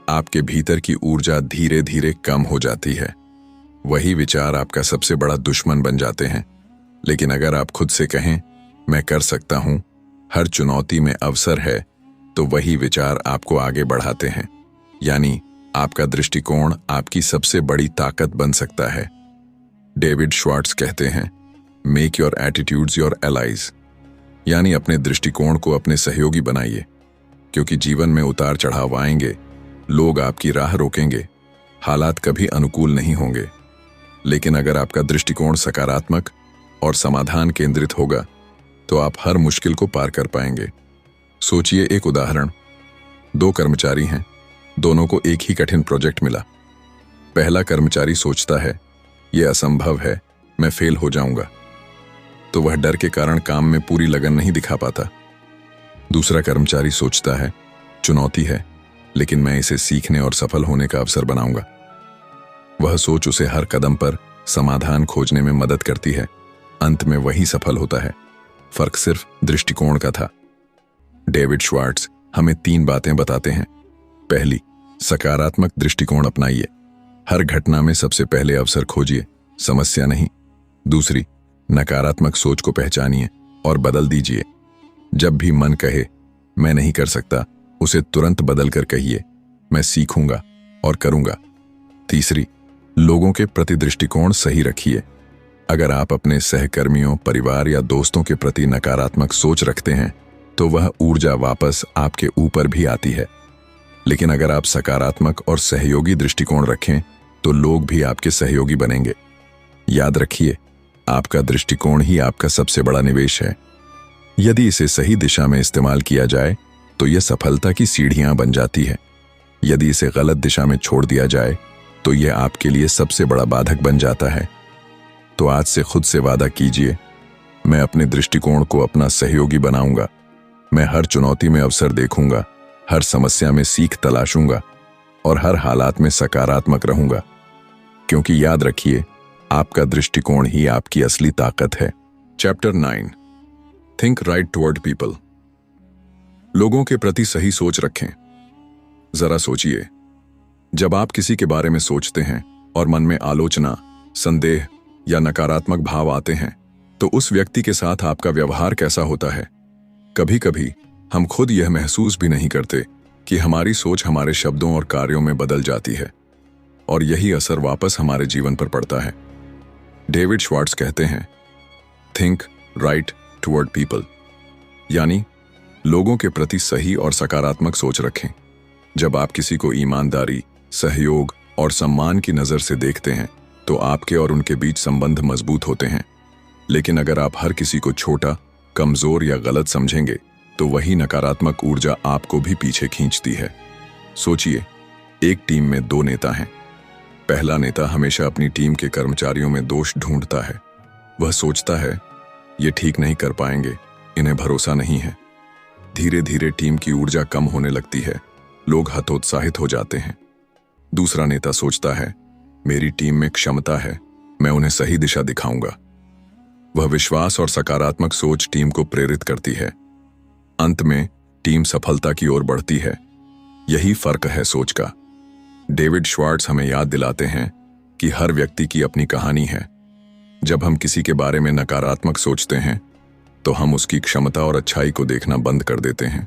[SPEAKER 1] आपके भीतर की ऊर्जा धीरे धीरे कम हो जाती है। वही विचार आपका सबसे बड़ा दुश्मन बन जाते हैं। लेकिन अगर आप खुद से कहें, मैं कर सकता हूं, हर चुनौती में अवसर है, तो वही विचार आपको आगे बढ़ाते हैं। यानी आपका दृष्टिकोण आपकी सबसे बड़ी ताकत बन सकता है। डेविड श्वार्ट्ज कहते हैं, make your attitudes your allies. यानी अपने दृष्टिकोण को अपने सहयोगी बनाइए, क्योंकि जीवन में उतार चढ़ाव आएंगे, लोग आपकी राह रोकेंगे, हालात कभी अनुकूल नहीं होंगे, लेकिन अगर आपका दृष्टिकोण सकारात्मक और समाधान केंद्रित होगा तो आप हर मुश्किल को पार कर पाएंगे। सोचिए, एक उदाहरण। 2 कर्मचारी हैं, दोनों को एक ही कठिन प्रोजेक्ट मिला। पहला कर्मचारी सोचता है, यह असंभव है, मैं फेल हो जाऊंगा, तो वह डर के कारण काम में पूरी लगन नहीं दिखा पाता। दूसरा कर्मचारी सोचता है, चुनौती है, लेकिन मैं इसे सीखने और सफल होने का अवसर बनाऊंगा। वह सोच उसे हर कदम पर समाधान खोजने में मदद करती है। अंत में वही सफल होता है। फर्क सिर्फ दृष्टिकोण का था। डेविड श्वार्ट्ज हमें 3 बातें बताते हैं। पहली, सकारात्मक दृष्टिकोण अपनाइए। हर घटना में सबसे पहले अवसर खोजिए, समस्या नहीं। दूसरी, नकारात्मक सोच को पहचानिए और बदल दीजिए। जब भी मन कहे मैं नहीं कर सकता, उसे तुरंत बदल कर कहिए, मैं सीखूंगा और करूंगा। तीसरी, लोगों के प्रति दृष्टिकोण सही रखिए। अगर आप अपने सहकर्मियों, परिवार या दोस्तों के प्रति नकारात्मक सोच रखते हैं तो वह ऊर्जा वापस आपके ऊपर भी आती है। लेकिन अगर आप सकारात्मक और सहयोगी दृष्टिकोण रखें तो लोग भी आपके सहयोगी बनेंगे। याद रखिए, आपका दृष्टिकोण ही आपका सबसे बड़ा निवेश है। यदि इसे सही दिशा में इस्तेमाल किया जाए तो यह सफलता की सीढ़ियां बन जाती है। यदि इसे गलत दिशा में छोड़ दिया जाए तो यह आपके लिए सबसे बड़ा बाधक बन जाता है। तो आज से खुद से वादा कीजिए, मैं अपने दृष्टिकोण को अपना सहयोगी बनाऊंगा। मैं हर चुनौती में अवसर देखूंगा, हर समस्या में सीख तलाशूंगा और हर हालात में सकारात्मक रहूंगा। क्योंकि याद रखिए, आपका दृष्टिकोण ही आपकी असली ताकत है। Chapter 9, think right toward people. लोगों के प्रति सही सोच रखें। जरा सोचिए, जब आप किसी के बारे में सोचते हैं और मन में आलोचना, संदेह या नकारात्मक भाव आते हैं तो उस व्यक्ति के साथ आपका व्यवहार कैसा होता है? कभी कभी हम खुद यह महसूस भी नहीं करते कि हमारी सोच हमारे शब्दों और कार्यों में बदल जाती है और यही असर वापस हमारे जीवन पर पड़ता है। डेविड श्वार्ट्ज कहते हैं, थिंक राइट टुवर्ड पीपल, यानी लोगों के प्रति सही और सकारात्मक सोच रखें। जब आप किसी को ईमानदारी, सहयोग और सम्मान की नज़र से देखते हैं तो आपके और उनके बीच संबंध मजबूत होते हैं। लेकिन अगर आप हर किसी को छोटा, कमजोर या गलत समझेंगे तो वही नकारात्मक ऊर्जा आपको भी पीछे खींचती है। सोचिए, एक टीम में 2 नेता हैं। पहला नेता हमेशा अपनी टीम के कर्मचारियों में दोष ढूंढता है। वह सोचता है, ये ठीक नहीं कर पाएंगे, इन्हें भरोसा नहीं है। धीरे धीरे टीम की ऊर्जा कम होने लगती है, लोग हतोत्साहित हो जाते हैं। दूसरा नेता सोचता है, मेरी टीम में क्षमता है, मैं उन्हें सही दिशा दिखाऊंगा। वह विश्वास और सकारात्मक सोच टीम को प्रेरित करती है। अंत में टीम सफलता की ओर बढ़ती है। यही फर्क है सोच का। डेविड श्वार्ट्ज हमें याद दिलाते हैं कि हर व्यक्ति की अपनी कहानी है। जब हम किसी के बारे में नकारात्मक सोचते हैं तो हम उसकी क्षमता और अच्छाई को देखना बंद कर देते हैं।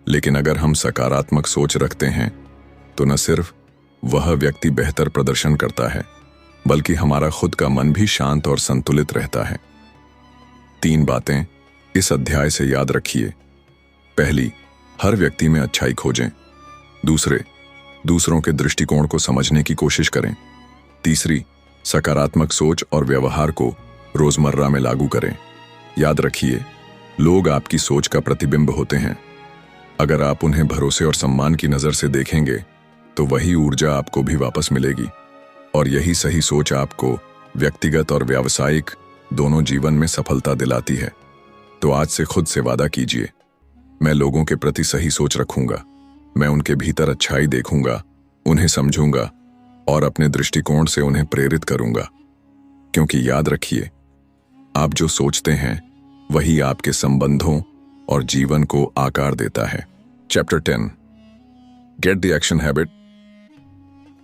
[SPEAKER 1] लेकिन अगर हम सकारात्मक सोच रखते हैं तो न सिर्फ वह व्यक्ति बेहतर प्रदर्शन करता है, बल्कि हमारा खुद का मन भी शांत और संतुलित रहता है। 3 बातें इस अध्याय से याद रखिए। पहली, हर व्यक्ति में अच्छाई खोजें। दूसरे, दूसरों के दृष्टिकोण को समझने की कोशिश करें। तीसरी, सकारात्मक सोच और व्यवहार को रोजमर्रा में लागू करें। याद रखिए, लोग आपकी सोच का प्रतिबिंब होते हैं। अगर आप उन्हें भरोसे और सम्मान की नजर से देखेंगे तो वही ऊर्जा आपको भी वापस मिलेगी और यही सही सोच आपको व्यक्तिगत और व्यावसायिक दोनों जीवन में सफलता दिलाती है। तो आज से खुद से वादा कीजिए, मैं लोगों के प्रति सही सोच रखूंगा। मैं उनके भीतर अच्छाई देखूंगा, उन्हें समझूंगा और अपने दृष्टिकोण से उन्हें प्रेरित करूंगा। क्योंकि याद रखिए, आप जो सोचते हैं वही आपके संबंधों और जीवन को आकार देता है। Chapter 10, get the action habit.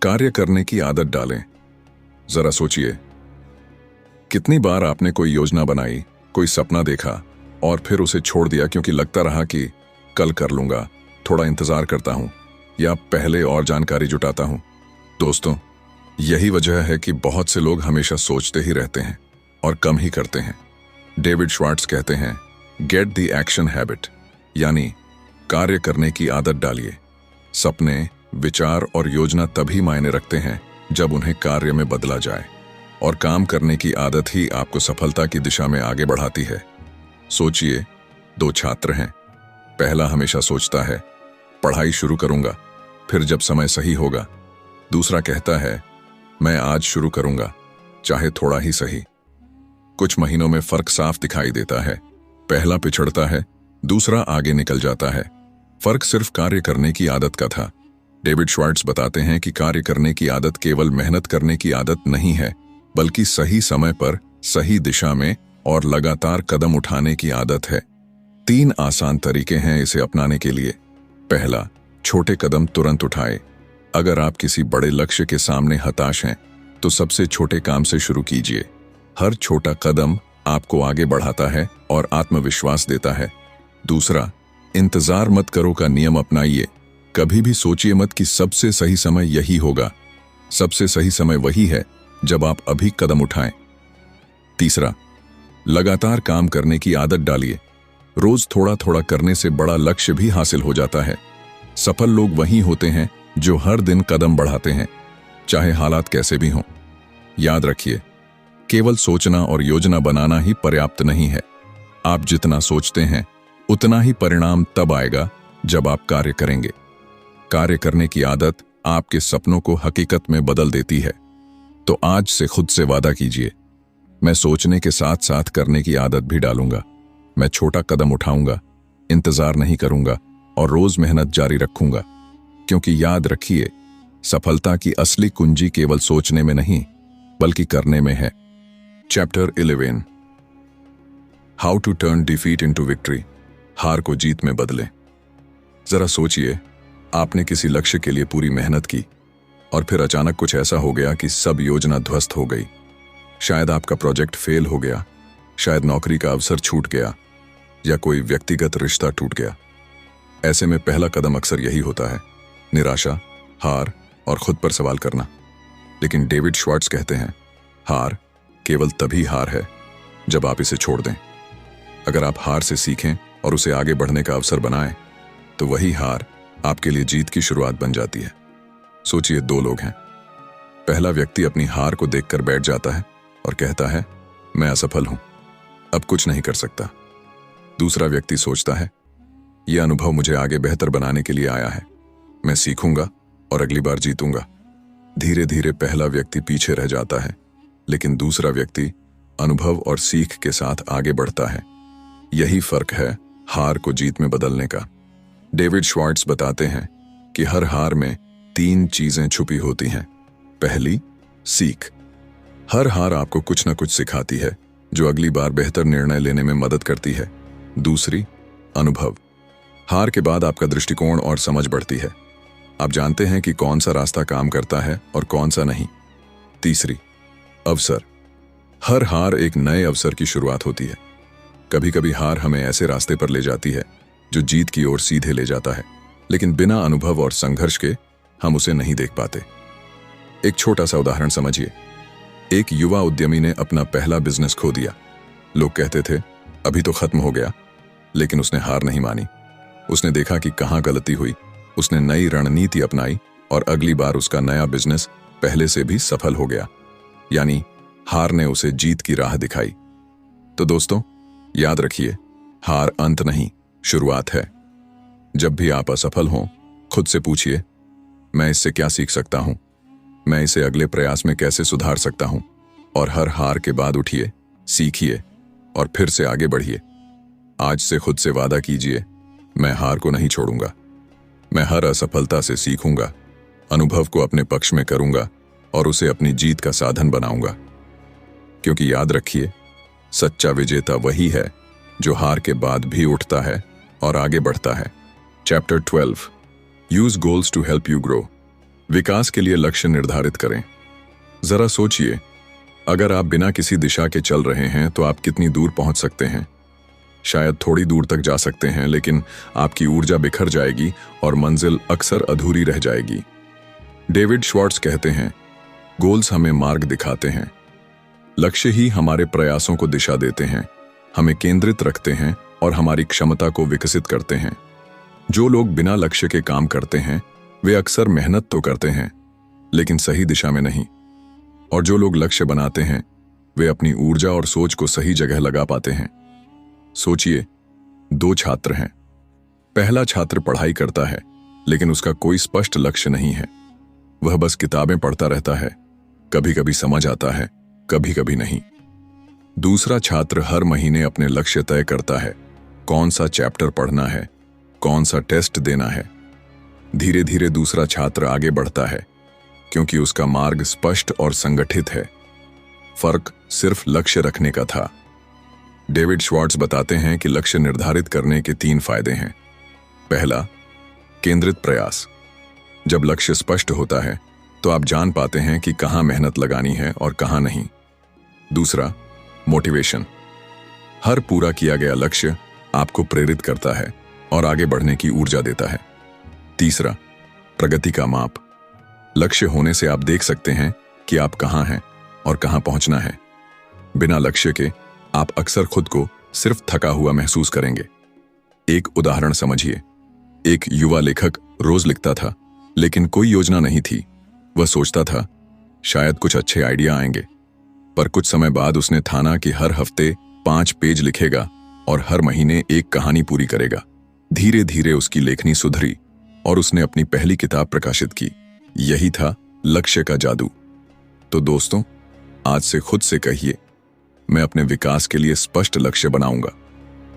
[SPEAKER 1] कार्य करने की आदत डालें। जरा सोचिए, कितनी बार आपने कोई योजना बनाई, कोई सपना देखा और फिर उसे छोड़ दिया क्योंकि लगता रहा कि कल कर लूंगा, थोड़ा इंतजार करता हूं या पहले और जानकारी जुटाता हूं। दोस्तों, यही वजह है कि बहुत से लोग हमेशा सोचते ही रहते हैं और कम ही करते हैं। डेविड श्वार्ट्ज कहते हैं, गेट द एक्शन हैबिट, यानी कार्य करने की आदत डालिए। सपने, विचार और योजना तभी मायने रखते हैं जब उन्हें कार्य में बदला जाए, और काम करने की आदत ही आपको सफलता की दिशा में आगे बढ़ाती है। सोचिए, दो छात्र हैं। पहला हमेशा सोचता है, पढ़ाई शुरू करूंगा, फिर जब समय सही होगा। दूसरा कहता है, मैं आज शुरू करूंगा, चाहे थोड़ा ही सही। कुछ महीनों में फर्क साफ दिखाई देता है। पहला पिछड़ता है, दूसरा आगे निकल जाता है। फर्क सिर्फ कार्य करने की आदत का था। डेविड श्वार्ट्ज बताते हैं कि कार्य करने की आदत केवल मेहनत करने की आदत नहीं है, बल्कि सही समय पर सही दिशा में और लगातार कदम उठाने की आदत है। 3 आसान तरीके हैं इसे अपनाने के लिए। पहला, छोटे कदम तुरंत उठाएं। अगर आप किसी बड़े लक्ष्य के सामने हताश हैं, तो सबसे छोटे काम से शुरू कीजिए। हर छोटा कदम आपको आगे बढ़ाता है और आत्मविश्वास देता है। दूसरा, इंतजार मत करो का नियम अपनाइए। कभी भी सोचिए मत कि सबसे सही समय यही होगा। सबसे सही समय वही है जब आप अभी कदम उठाएं। तीसरा, लगातार काम करने की आदत डालिए। रोज थोड़ा थोड़ा करने से बड़ा लक्ष्य भी हासिल हो जाता है। सफल लोग वही होते हैं जो हर दिन कदम बढ़ाते हैं, चाहे हालात कैसे भी हों। याद रखिए, केवल सोचना और योजना बनाना ही पर्याप्त नहीं है। आप जितना सोचते हैं, उतना ही परिणाम तब आएगा जब आप कार्य करेंगे। कार्य करने की आदत आपके सपनों को हकीकत में बदल देती है। तो आज से खुद से वादा कीजिए, मैं सोचने के साथ साथ करने की आदत भी डालूंगा। मैं छोटा कदम उठाऊंगा, इंतजार नहीं करूंगा और रोज मेहनत जारी रखूंगा। क्योंकि याद रखिए, सफलता की असली कुंजी केवल सोचने में नहीं, बल्कि करने में है। Chapter 11, how to turn defeat into victory. हार को जीत में बदलें। जरा सोचिए, आपने किसी लक्ष्य के लिए पूरी मेहनत की और फिर अचानक कुछ ऐसा हो गया कि सब योजना ध्वस्त हो गई। शायद आपका प्रोजेक्ट फेल हो गया, शायद नौकरी का अवसर छूट गया, या कोई व्यक्तिगत रिश्ता टूट गया। ऐसे में पहला कदम अक्सर यही होता है, निराशा, हार और खुद पर सवाल करना। लेकिन डेविड श्वार्ट्ज कहते हैं, हार केवल तभी हार है जब आप इसे छोड़ दें। अगर आप हार से सीखें और उसे आगे बढ़ने का अवसर बनाएं, तो वही हार आपके लिए जीत की शुरुआत बन जाती है। सोचिए, 2 लोग हैं। पहला व्यक्ति अपनी हार को देखकर बैठ जाता है और कहता है, मैं असफल हूं, अब कुछ नहीं कर सकता। दूसरा व्यक्ति सोचता है, यह अनुभव मुझे आगे बेहतर बनाने के लिए आया है, मैं सीखूंगा और अगली बार जीतूंगा। धीरे धीरे पहला व्यक्ति पीछे रह जाता है, लेकिन दूसरा व्यक्ति अनुभव और सीख के साथ आगे बढ़ता है। यही फर्क है हार को जीत में बदलने का। डेविड श्वार्ट्ज बताते हैं कि हर हार में 3 चीजें छुपी होती हैं। पहली, सीख। हर हार आपको कुछ न कुछ सिखाती है, जो अगली बार बेहतर निर्णय लेने में मदद करती है। दूसरी, अनुभव। हार के बाद आपका दृष्टिकोण और समझ बढ़ती है। आप जानते हैं कि कौन सा रास्ता काम करता है और कौन सा नहीं। तीसरी, अवसर। हर हार एक नए अवसर की शुरुआत होती है। कभी कभी हार हमें ऐसे रास्ते पर ले जाती है जो जीत की ओर सीधे ले जाता है, लेकिन बिना अनुभव और संघर्ष के हम उसे नहीं देख पाते। एक छोटा सा उदाहरण समझिए। एक युवा उद्यमी ने अपना पहला बिजनेस खो दिया। लोग कहते थे, अभी तो खत्म हो गया, लेकिन उसने हार नहीं मानी। उसने देखा कि कहां गलती हुई, उसने नई रणनीति अपनाई और अगली बार उसका नया बिजनेस पहले से भी सफल हो गया। यानी हार ने उसे जीत की राह दिखाई। तो दोस्तों, याद रखिए, हार अंत नहीं, शुरुआत है। जब भी आप असफल हों, खुद से पूछिए, मैं इससे क्या सीख सकता हूं? मैं इसे अगले प्रयास में कैसे सुधार सकता हूं? और हर हार के बाद उठिए, सीखिए और फिर से आगे बढ़िए। आज से खुद से वादा कीजिए, मैं हार को नहीं छोड़ूंगा। मैं हर असफलता से सीखूंगा, अनुभव को अपने पक्ष में करूंगा और उसे अपनी जीत का साधन बनाऊंगा। क्योंकि याद रखिए, सच्चा विजेता वही है जो हार के बाद भी उठता है और आगे बढ़ता है। Chapter 12, use goals to help you grow. विकास के लिए लक्ष्य निर्धारित करें। जरा सोचिए, अगर आप बिना किसी दिशा के चल रहे हैं तो आप कितनी दूर पहुंच सकते हैं? शायद थोड़ी दूर तक जा सकते हैं, लेकिन आपकी ऊर्जा बिखर जाएगी और मंजिल अक्सर अधूरी रह जाएगी। डेविड श्वार्ट्ज कहते हैं, गोल्स हमें मार्ग दिखाते हैं, लक्ष्य ही हमारे प्रयासों को दिशा देते हैं, हमें केंद्रित रखते हैं और हमारी क्षमता को विकसित करते हैं। जो लोग बिना लक्ष्य के काम करते हैं, वे अक्सर मेहनत तो करते हैं, लेकिन सही दिशा में नहीं। और जो लोग लक्ष्य बनाते हैं वे अपनी ऊर्जा और सोच को सही जगह लगा पाते हैं। सोचिए, 2 छात्र हैं। पहला छात्र पढ़ाई करता है, लेकिन उसका कोई स्पष्ट लक्ष्य नहीं है। वह बस किताबें पढ़ता रहता है, कभी कभी समझ आता है, कभी कभी नहीं। दूसरा छात्र हर महीने अपने लक्ष्य तय करता है, कौन सा चैप्टर पढ़ना है, कौन सा टेस्ट देना है। धीरे धीरे दूसरा छात्र आगे बढ़ता है, क्योंकि उसका मार्ग स्पष्ट और संगठित है। फर्क सिर्फ लक्ष्य रखने का था। डेविड श्वार्ट्ज बताते हैं कि लक्ष्य निर्धारित करने के 3 फायदे हैं। पहला, केंद्रित प्रयास। जब लक्ष्य स्पष्ट होता है तो आप जान पाते हैं कि कहां मेहनत लगानी है और कहां नहीं। दूसरा, मोटिवेशन। हर पूरा किया गया लक्ष्य आपको प्रेरित करता है और आगे बढ़ने की ऊर्जा देता है। तीसरा, प्रगति का माप। लक्ष्य होने से आप देख सकते हैं कि आप कहां हैं और कहां पहुंचना है। बिना लक्ष्य के आप अक्सर खुद को सिर्फ थका हुआ महसूस करेंगे। एक उदाहरण समझिए। एक युवा लेखक रोज लिखता था, लेकिन कोई योजना नहीं थी। वह सोचता था, शायद कुछ अच्छे आइडिया आएंगे। पर कुछ समय बाद उसने ठाना कि हर हफ्ते 5 पेज लिखेगा और हर महीने एक कहानी पूरी करेगा। धीरे धीरे उसकी लेखनी सुधरी और उसने अपनी पहली किताब प्रकाशित की। यही था लक्ष्य का जादू। तो दोस्तों, आज से खुद से कहिए, मैं अपने विकास के लिए स्पष्ट लक्ष्य बनाऊंगा।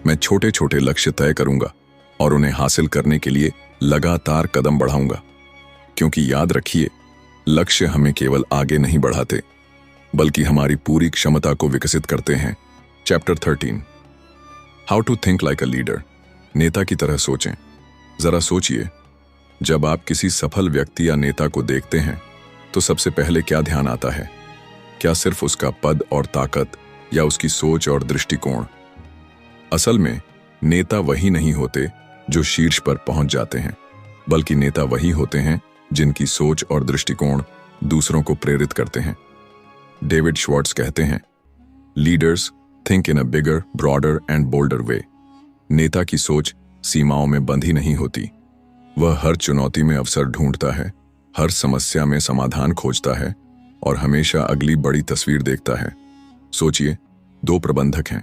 [SPEAKER 1] मैं छोटे छोटे लक्ष्य तय करूंगा और उन्हें हासिल करने के लिए लगातार कदम बढ़ाऊंगा। क्योंकि याद रखिए, लक्ष्य हमें केवल आगे नहीं बढ़ाते, बल्कि हमारी पूरी क्षमता को विकसित करते हैं। Chapter 13, how to think like a leader. नेता की तरह सोचें। जरा सोचिए, जब आप किसी सफल व्यक्ति या नेता को देखते हैं तो सबसे पहले क्या ध्यान आता है? क्या सिर्फ उसका पद और ताकत, या उसकी सोच और दृष्टिकोण? असल में नेता वही नहीं होते जो शीर्ष पर पहुंच जाते हैं, बल्कि नेता वही होते हैं जिनकी सोच और दृष्टिकोण दूसरों को प्रेरित करते हैं। डेविड श्वार्ट्ज कहते हैं, leaders think in a bigger, broader and bolder way. नेता की सोच सीमाओं में बंधी नहीं होती। वह हर चुनौती में अवसर ढूंढता है, हर समस्या में समाधान खोजता है और हमेशा अगली बड़ी तस्वीर देखता है। सोचिए, 2 प्रबंधक हैं।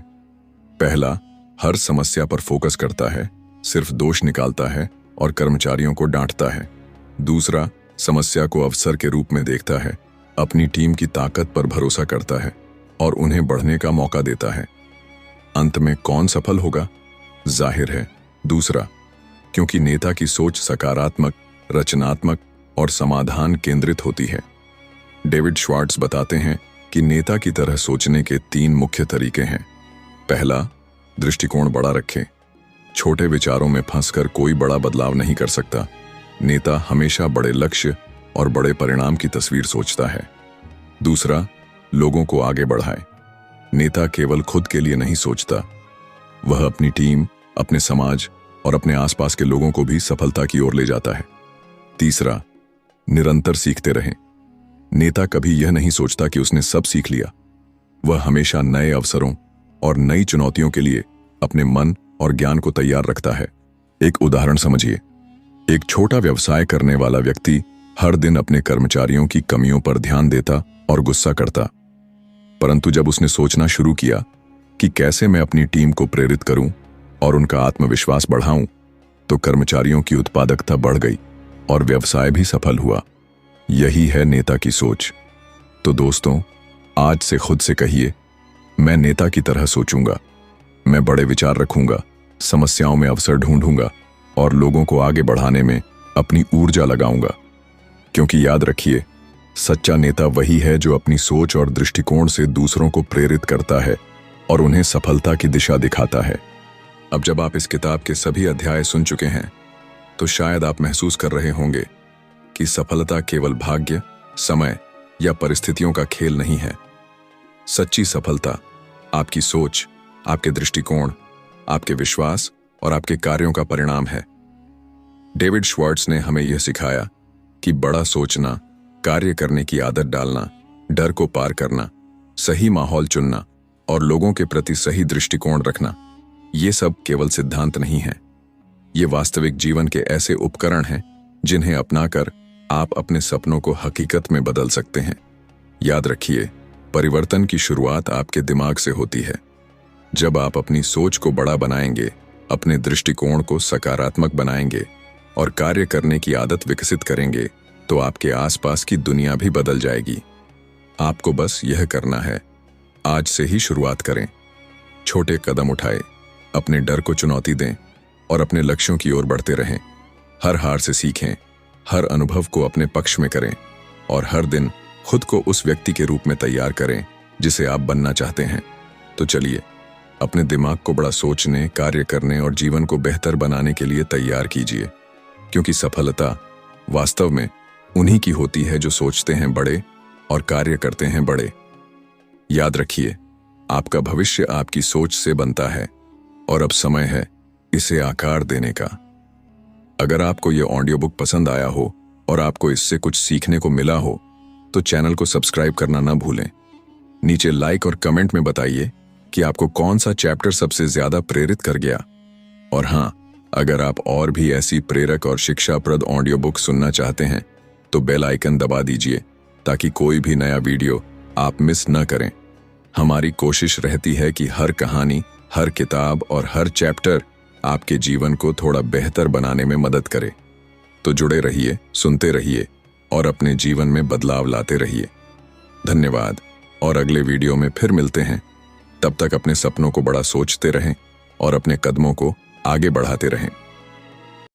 [SPEAKER 1] पहला हर समस्या पर फोकस करता है, सिर्फ दोष निकालता है और कर्मचारियों को डांटता है। दूसरा समस्या को अवसर के रूप में देखता है, अपनी टीम की ताकत पर भरोसा करता है और उन्हें बढ़ने का मौका देता है। अंत में कौन सफल होगा? जाहिर है दूसरा, क्योंकि नेता की सोच सकारात्मक, रचनात्मक और समाधान केंद्रित होती है। डेविड श्वार्ट्ज बताते हैं कि नेता की तरह सोचने के 3 मुख्य तरीके हैं। पहला, दृष्टिकोण बड़ा रखें। छोटे विचारों में फंसकर कोई बड़ा बदलाव नहीं कर सकता। नेता हमेशा बड़े लक्ष्य और बड़े परिणाम की तस्वीर सोचता है। दूसरा, लोगों को आगे बढ़ाए। नेता केवल खुद के लिए नहीं सोचता, वह अपनी टीम, अपने समाज और अपने आसपास के लोगों को भी सफलता की ओर ले जाता है। तीसरा, निरंतर सीखते रहें। नेता कभी यह नहीं सोचता कि उसने सब सीख लिया। वह हमेशा नए अवसरों और नई चुनौतियों के लिए अपने मन और ज्ञान को तैयार रखता है। एक उदाहरण समझिए। एक छोटा व्यवसाय करने वाला व्यक्ति हर दिन अपने कर्मचारियों की कमियों पर ध्यान देता और गुस्सा करता, परंतु जब उसने सोचना शुरू किया कि कैसे मैं अपनी टीम को प्रेरित करूं और उनका आत्मविश्वास बढ़ाऊं, तो कर्मचारियों की उत्पादकता बढ़ गई और व्यवसाय भी सफल हुआ। यही है नेता की सोच। तो दोस्तों, आज से खुद से कहिए, मैं नेता की तरह सोचूंगा। मैं बड़े विचार रखूंगा, समस्याओं में अवसर ढूंढूंगा और लोगों को आगे बढ़ाने में अपनी ऊर्जा लगाऊंगा। क्योंकि याद रखिए, सच्चा नेता वही है जो अपनी सोच और दृष्टिकोण से दूसरों को प्रेरित करता है और उन्हें सफलता की दिशा दिखाता है। अब जब आप इस किताब के सभी अध्याय सुन चुके हैं, तो शायद आप महसूस कर रहे होंगे कि सफलता केवल भाग्य, समय या परिस्थितियों का खेल नहीं है। सच्ची सफलता आपकी सोच, आपके दृष्टिकोण, आपके विश्वास और आपके कार्यों का परिणाम है। डेविड श्वार्ट्ज ने हमें यह सिखाया कि बड़ा सोचना, कार्य करने की आदत डालना, डर को पार करना, सही माहौल चुनना और लोगों के प्रति सही दृष्टिकोण रखना, ये सब केवल सिद्धांत नहीं है। ये वास्तविक जीवन के ऐसे उपकरण हैं जिन्हें अपनाकर आप अपने सपनों को हकीकत में बदल सकते हैं। याद रखिए, परिवर्तन की शुरुआत आपके दिमाग से होती है। जब आप अपनी सोच को बड़ा बनाएंगे, अपने दृष्टिकोण को सकारात्मक बनाएंगे और कार्य करने की आदत विकसित करेंगे, तो आपके आसपास की दुनिया भी बदल जाएगी। आपको बस यह करना है, आज से ही शुरुआत करें। छोटे कदम उठाएं, अपने डर को चुनौती दें और अपने लक्ष्यों की ओर बढ़ते रहें। हर हार से सीखें, हर अनुभव को अपने पक्ष में करें और हर दिन खुद को उस व्यक्ति के रूप में तैयार करें जिसे आप बनना चाहते हैं। तो चलिए, अपने दिमाग को बड़ा सोचने, कार्य करने और जीवन को बेहतर बनाने के लिए तैयार कीजिए, क्योंकि सफलता वास्तव में उन्हीं की होती है जो सोचते हैं बड़े और कार्य करते हैं बड़े। याद रखिए, आपका भविष्य आपकी सोच से बनता है और अब समय है इसे आकार देने का। अगर आपको यह ऑडियो बुक पसंद आया हो और आपको इससे कुछ सीखने को मिला हो, तो चैनल को सब्सक्राइब करना ना भूलें। नीचे लाइक और कमेंट में बताइए कि आपको कौन सा चैप्टर सबसे ज्यादा प्रेरित कर गया। और हाँ, अगर आप और भी ऐसी प्रेरक और शिक्षाप्रद ऑडियो बुक सुनना चाहते हैं, तो बेल आइकन दबा दीजिए ताकि कोई भी नया वीडियो आप मिस न करें। हमारी कोशिश रहती है कि हर कहानी, हर किताब और हर चैप्टर आपके जीवन को थोड़ा बेहतर बनाने में मदद करे। तो जुड़े रहिए, सुनते रहिए और अपने जीवन में बदलाव लाते रहिए। धन्यवाद और अगले वीडियो में फिर मिलते हैं। तब तक अपने सपनों को बड़ा सोचते रहें और अपने कदमों को आगे बढ़ाते रहें।